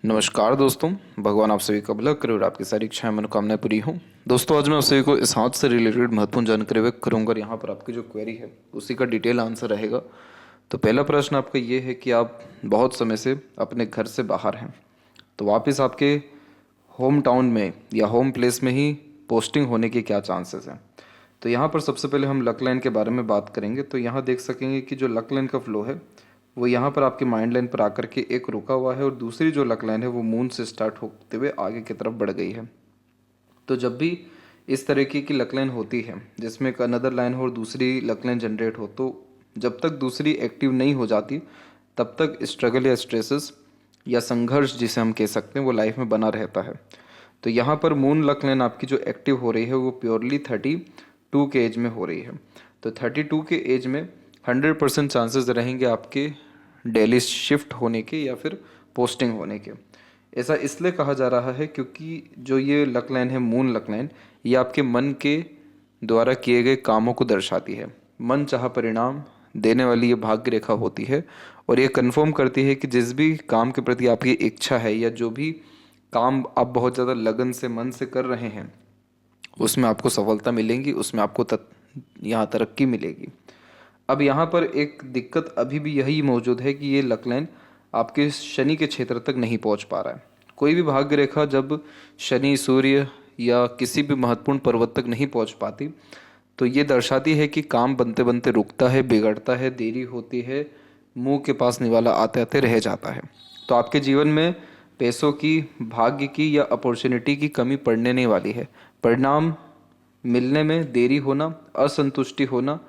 नमस्कार दोस्तों। भगवान आप सभी का भला करे और आपकी सारी इच्छाएं मनोकामनाएं पूरी हों। दोस्तों, आज मैं आप सभी को इस हाथ से रिलेटेड महत्वपूर्ण जानकारी व्यक्त करूंगा और यहाँ पर आपकी जो क्वेरी है उसी का डिटेल आंसर रहेगा। तो पहला प्रश्न आपका ये है कि आप बहुत समय से अपने घर से बाहर हैं, तो वापस आपके होम टाउन में या होम प्लेस में ही पोस्टिंग होने के क्या चांसेस हैं। तो यहाँ पर सबसे पहले हम लक लाइन के बारे में बात करेंगे। तो यहाँ देख सकेंगे कि जो लक लाइन का फ्लो है वो यहाँ पर आपके माइंड लाइन पर आकर के एक रुका हुआ है और दूसरी जो लक लाइन है वो मून से स्टार्ट होते हुए आगे की तरफ बढ़ गई है। तो जब भी इस तरीके की लक लाइन होती है जिसमें एक अनदर लाइन हो और दूसरी लक लाइन जनरेट हो, तो जब तक दूसरी एक्टिव नहीं हो जाती तब तक स्ट्रगल या स्ट्रेसेस या संघर्ष जिसे हम कह सकते हैं वो लाइफ में बना रहता है। तो यहाँ पर मून लक लाइन आपकी जो एक्टिव हो रही है वो प्योरली 32 के एज में हो रही है। तो 32 के एज में 100% चांसेस रहेंगे आपके डेली शिफ्ट होने के या फिर पोस्टिंग होने के। ऐसा इसलिए कहा जा रहा है क्योंकि जो ये लक लाइन है, मून लक लाइन, ये आपके मन के द्वारा किए गए कामों को दर्शाती है। मन चाहा परिणाम देने वाली ये भाग्य रेखा होती है और ये कंफर्म करती है कि जिस भी काम के प्रति आपकी इच्छा है या जो भी काम आप बहुत ज़्यादा लगन से मन से कर रहे हैं उसमें आपको सफलता मिलेगी, उसमें आपको यहाँ तरक्की मिलेगी। अब यहाँ पर एक दिक्कत अभी भी यही मौजूद है कि ये लक लाइन आपके शनि के क्षेत्र तक नहीं पहुँच पा रहा है। कोई भी भाग्य रेखा जब शनि, सूर्य या किसी भी महत्वपूर्ण पर्वत तक नहीं पहुँच पाती तो ये दर्शाती है कि काम बनते बनते रुकता है, बिगड़ता है, देरी होती है, मुंह के पास निवाला आते आते रह जाता है। तो आपके जीवन में पैसों की, भाग्य की या अपॉर्चुनिटी की कमी पड़ने नहीं वाली है। परिणाम मिलने में देरी होना, असंतुष्टि होना,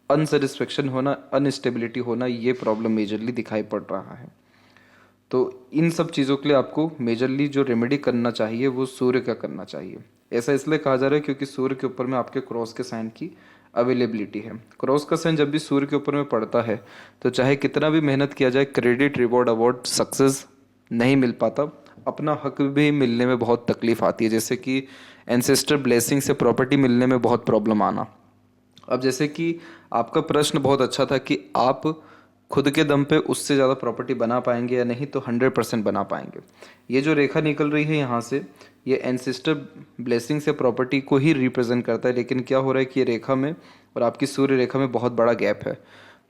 अनसेटिस्फेक्शन होना, अनस्टेबिलिटी होना, ये प्रॉब्लम मेजरली दिखाई पड़ रहा है। तो इन सब चीज़ों के लिए आपको मेजरली जो रेमेडी करना चाहिए वो सूर्य का करना चाहिए। ऐसा इसलिए कहा जा रहा है क्योंकि सूर्य के ऊपर में आपके क्रॉस के साइन की अवेलेबिलिटी है। क्रॉस का साइन जब भी सूर्य के ऊपर में पड़ता है तो चाहे कितना भी मेहनत किया जाए, क्रेडिट, रिवॉर्ड, अवार्ड, सक्सेस नहीं मिल पाता। अपना हक भी मिलने में बहुत तकलीफ आती है, जैसे कि एंसेस्टर ब्लेसिंग से प्रॉपर्टी मिलने में बहुत प्रॉब्लम आना। अब जैसे कि आपका प्रश्न बहुत अच्छा था कि आप खुद के दम पे उससे ज़्यादा प्रॉपर्टी बना पाएंगे या नहीं, तो 100% बना पाएंगे। ये जो रेखा निकल रही है यहाँ से, ये एंसेस्टर ब्लेसिंग से प्रॉपर्टी को ही रिप्रेजेंट करता है। लेकिन क्या हो रहा है कि ये रेखा में और आपकी सूर्य रेखा में बहुत बड़ा गैप है।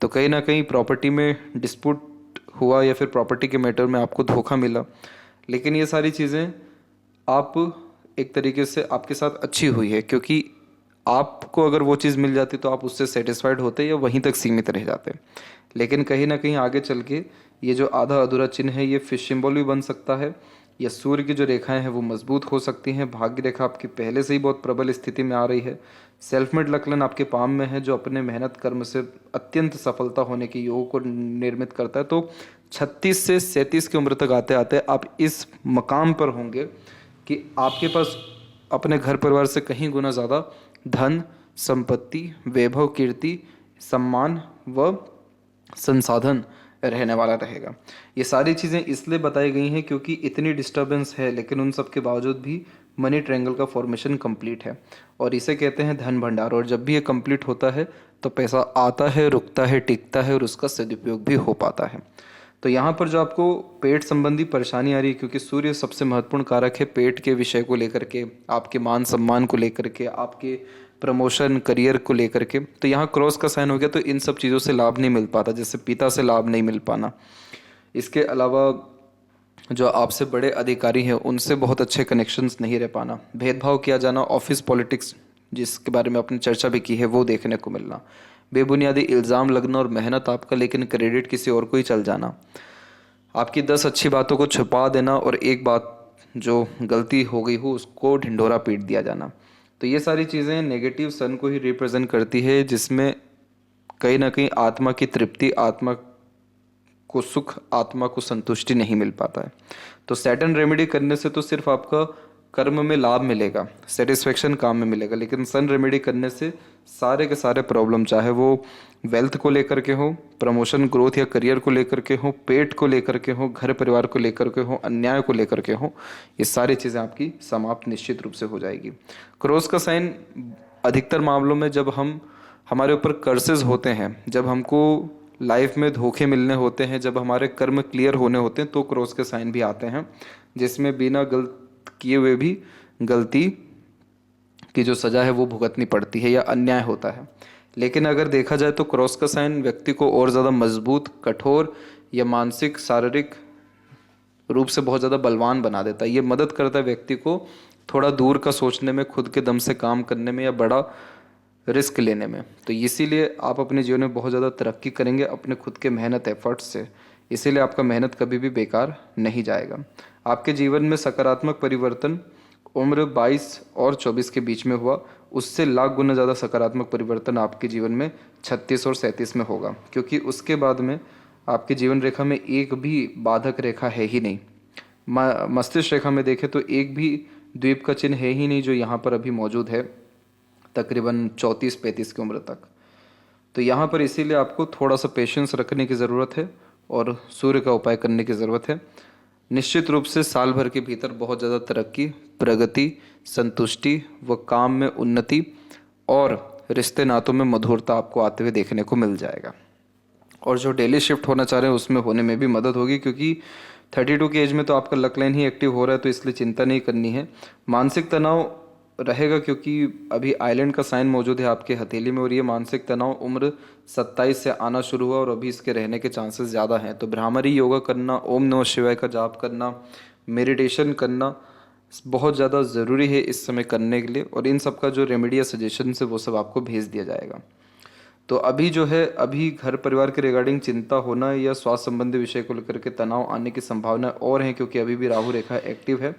तो कहीं ना कहीं प्रॉपर्टी में डिस्प्यूट हुआ या फिर प्रॉपर्टी के मैटर में आपको धोखा मिला। लेकिन ये सारी चीज़ें आप एक तरीके से आपके साथ अच्छी हुई है, क्योंकि आपको अगर वो चीज़ मिल जाती तो आप उससे सेटिस्फाइड होते या वहीं तक सीमित रह जाते। लेकिन कहीं ना कहीं आगे चल के ये जो आधा अधूरा चिन्ह है ये फिश सिंबल भी बन सकता है, या सूर्य की जो रेखाएं हैं वो मजबूत हो सकती हैं। भाग्य रेखा आपकी पहले से ही बहुत प्रबल स्थिति में आ रही है। सेल्फ मेड लक लाइन आपके पाम में है जो अपने मेहनत कर्म से अत्यंत सफलता होने के योग को निर्मित करता है। तो 36 से 37 की उम्र तक आते आते आप इस मकाम पर होंगे कि आपके पास अपने घर परिवार से कहीं गुना ज़्यादा धन, संपत्ति, वैभव, कीर्ति, सम्मान व संसाधन रहने वाला रहेगा। ये सारी चीज़ें इसलिए बताई गई हैं क्योंकि इतनी डिस्टर्बेंस है, लेकिन उन सब के बावजूद भी मनी ट्रायंगल का फॉर्मेशन कंप्लीट है और इसे कहते हैं धन भंडार। और जब भी ये कंप्लीट होता है तो पैसा आता है, रुकता है, टिकता है और उसका सदुपयोग भी हो पाता है। तो यहाँ पर जो आपको पेट संबंधी परेशानी आ रही है, क्योंकि सूर्य सबसे महत्वपूर्ण कारक है पेट के विषय को लेकर के, आपके मान सम्मान को लेकर के, आपके प्रमोशन, करियर को लेकर के। तो यहाँ क्रॉस का साइन हो गया तो इन सब चीज़ों से लाभ नहीं मिल पाता, जैसे पिता से लाभ नहीं मिल पाना। इसके अलावा जो आपसे बड़े अधिकारी हैं उनसे बहुत अच्छे कनेक्शंस नहीं रह पाना, भेदभाव किया जाना, ऑफिस पॉलिटिक्स जिसके बारे में आपने चर्चा भी की है वो देखने को मिलना, बेबुनियादी इल्ज़ाम लगना और मेहनत आपका लेकिन क्रेडिट किसी और को ही चल जाना, आपकी 10 अच्छी बातों को छुपा देना और एक बात जो गलती हो गई हो उसको ढिंढोरा पीट दिया जाना। तो ये सारी चीज़ें नेगेटिव सन को ही रिप्रेजेंट करती है, जिसमें कहीं ना कहीं आत्मा की तृप्ति, आत्मा को सुख, आत्मा को संतुष्टि नहीं मिल पाता है। तो सैटर्न रेमेडी करने से तो सिर्फ आपका कर्म में लाभ मिलेगा, सेटिस्फेक्शन काम में मिलेगा, लेकिन सन रेमेडी करने से सारे के सारे प्रॉब्लम, चाहे वो वेल्थ को लेकर के हो, प्रमोशन, ग्रोथ या करियर को लेकर के हो, पेट को लेकर के हो, घर परिवार को लेकर के हो, अन्याय को लेकर के हो, ये सारी चीज़ें आपकी समाप्त निश्चित रूप से हो जाएगी। क्रॉस का साइन अधिकतर मामलों में जब हमारे ऊपर कर्सेज होते हैं, जब हमको लाइफ में धोखे मिलने होते हैं, जब हमारे कर्म क्लियर होने होते हैं तो क्रॉस के साइन भी आते हैं, जिसमें बिना गलत किए हुए भी गलती की जो सज़ा है वो भुगतनी पड़ती है या अन्याय होता है। लेकिन अगर देखा जाए तो क्रॉस का साइन व्यक्ति को और ज़्यादा मजबूत, कठोर या मानसिक शारीरिक रूप से बहुत ज़्यादा बलवान बना देता है। ये मदद करता है व्यक्ति को थोड़ा दूर का सोचने में, खुद के दम से काम करने में या बड़ा रिस्क लेने में। तो इसीलिए आप अपने जीवन में बहुत ज़्यादा तरक्की करेंगे अपने खुद के मेहनत एफर्ट्स से। इसीलिए आपका मेहनत कभी भी बेकार नहीं जाएगा। आपके जीवन में सकारात्मक परिवर्तन उम्र 22 और 24 के बीच में हुआ, उससे लाख गुना ज़्यादा सकारात्मक परिवर्तन आपके जीवन में 36 और 37 में होगा, क्योंकि उसके बाद में आपके जीवन रेखा में एक भी बाधक रेखा है ही नहीं। मस्तिष्क रेखा में देखें तो एक भी द्वीप का चिन्ह है ही नहीं जो यहाँ पर अभी मौजूद है, तकरीबन 34-35 की उम्र तक। तो यहाँ पर इसीलिए आपको थोड़ा सा पेशेंस रखने की ज़रूरत है और सूर्य का उपाय करने की ज़रूरत है। निश्चित रूप से साल भर के भीतर बहुत ज़्यादा तरक्की, प्रगति, संतुष्टि व काम में उन्नति और रिश्ते नातों में मधुरता आपको आते हुए देखने को मिल जाएगा। और जो डेली शिफ्ट होना चाह रहे हैं उसमें होने में भी मदद होगी, क्योंकि 32 की एज में तो आपका लक लाइन ही एक्टिव हो रहा है, तो इसलिए चिंता नहीं करनी है। मानसिक तनाव रहेगा क्योंकि अभी आइलैंड का साइन मौजूद है आपके हथेली में, और ये मानसिक तनाव उम्र 27 से आना शुरू हुआ और अभी इसके रहने के चांसेस ज़्यादा हैं। तो भ्रामरी योगा करना, ओम नमः शिवाय का जाप करना, मेडिटेशन करना बहुत ज़्यादा ज़रूरी है इस समय करने के लिए, और इन सब का जो रेमेडी या सजेशन है वो सब आपको भेज दिया जाएगा। तो अभी जो है, अभी घर परिवार के रिगार्डिंग चिंता होना या स्वास्थ्य संबंधी विषय को लेकर के तनाव आने की संभावना और है, क्योंकि अभी भी राहु रेखा एक्टिव है।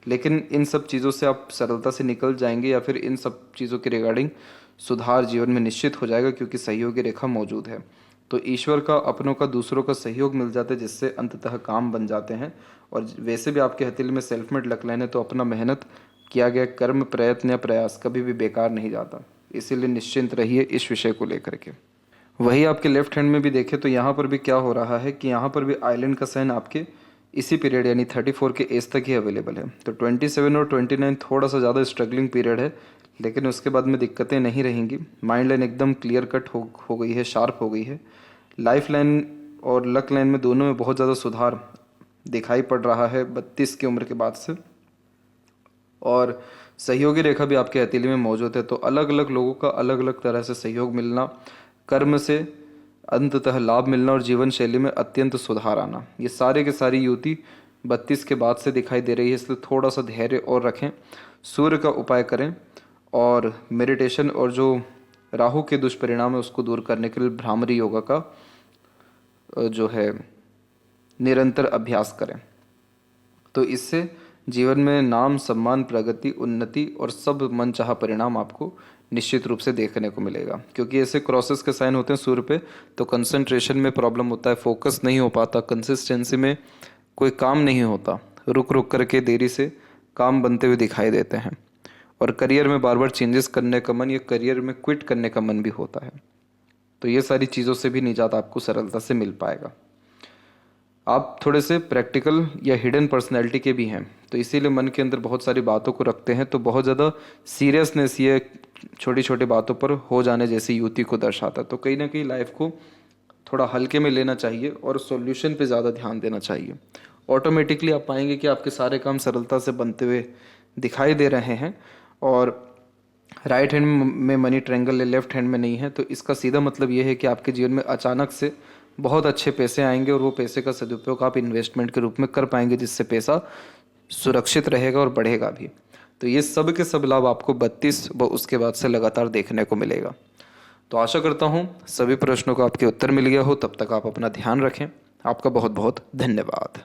लेकिन इन सब चीज़ों से आप सरलता से निकल जाएंगे, या फिर इन सब चीज़ों के रिगार्डिंग सुधार जीवन में निश्चित हो जाएगा, क्योंकि सहयोगी रेखा मौजूद है। तो ईश्वर का, अपनों का, दूसरों का सहयोग मिल जाता है, जिससे अंततः काम बन जाते हैं। और वैसे भी आपके हथेली में सेल्फ मेड लक लाइन है, तो अपना मेहनत किया गया कर्म, प्रयत्न या प्रयास कभी भी बेकार नहीं जाता। इसीलिए निश्चिंत रहिए इस विषय को लेकर के। वही आपके लेफ्ट हैंड में भी देखें तो यहाँ पर भी क्या हो रहा है कि यहाँ पर भी आइलैंड का साइन आपके इसी पीरियड यानी 34 के एज तक ही अवेलेबल है। तो 27 और 29 थोड़ा सा ज़्यादा स्ट्रगलिंग पीरियड है, लेकिन उसके बाद में दिक्कतें नहीं रहेंगी। माइंड लाइन एकदम क्लियर कट हो गई है, शार्प हो गई है। लाइफ लाइन और लक लाइन में दोनों में बहुत ज़्यादा सुधार दिखाई पड़ रहा है 32 की उम्र के बाद से। और सहयोगी रेखा भी आपके हथेली में मौजूद है, तो अलग अलग लोगों का अलग अलग तरह से सहयोग मिलना, कर्म से अंततः लाभ मिलना और जीवन शैली में अत्यंत सुधार आना, ये सारे के सारी युति 32 के बाद से दिखाई दे रही है। इसलिए थोड़ा सा धैर्य और रखें, सूर्य का उपाय करें और मेडिटेशन और जो राहु के दुष्परिणाम है उसको दूर करने के लिए भ्रामरी योगा का जो है निरंतर अभ्यास करें। तो इससे जीवन में नाम, सम्मान, प्रगति, उन्नति और सब मनचाहा परिणाम आपको निश्चित रूप से देखने को मिलेगा। क्योंकि ऐसे क्रॉसेस के साइन होते हैं सूर्य पे, तो कंसंट्रेशन में प्रॉब्लम होता है, फोकस नहीं हो पाता, कंसिस्टेंसी में कोई काम नहीं होता, रुक रुक करके देरी से काम बनते हुए दिखाई देते हैं, और करियर में बार बार चेंजेस करने का मन या करियर में क्विट करने का मन भी होता है। तो ये सारी चीज़ों से भी निजात आपको सरलता से मिल पाएगा। आप थोड़े से प्रैक्टिकल या हिडन पर्सनैलिटी के भी हैं, तो इसीलिए मन के अंदर बहुत सारी बातों को रखते हैं, तो बहुत ज़्यादा सीरियसनेस ये छोटी छोटी बातों पर हो जाने जैसी युति को दर्शाता है। तो कहीं ना कहीं लाइफ को थोड़ा हल्के में लेना चाहिए और सॉल्यूशन पे ज़्यादा ध्यान देना चाहिए। ऑटोमेटिकली आप पाएंगे कि आपके सारे काम सरलता से बनते हुए दिखाई दे रहे हैं, और राइट हैंड में मनी ट्रायंगल है, लेफ्ट हैंड में नहीं है। तो इसका सीधा मतलब ये है कि आपके जीवन में अचानक से बहुत अच्छे पैसे आएंगे, और वो पैसे का सदुपयोग आप इन्वेस्टमेंट के रूप में कर पाएंगे, जिससे पैसा सुरक्षित रहेगा और बढ़ेगा भी। तो ये सब के सब लाभ आपको 32 व उसके बाद से लगातार देखने को मिलेगा। तो आशा करता हूँ सभी प्रश्नों का आपके उत्तर मिल गया हो। तब तक आप अपना ध्यान रखें। आपका बहुत बहुत धन्यवाद।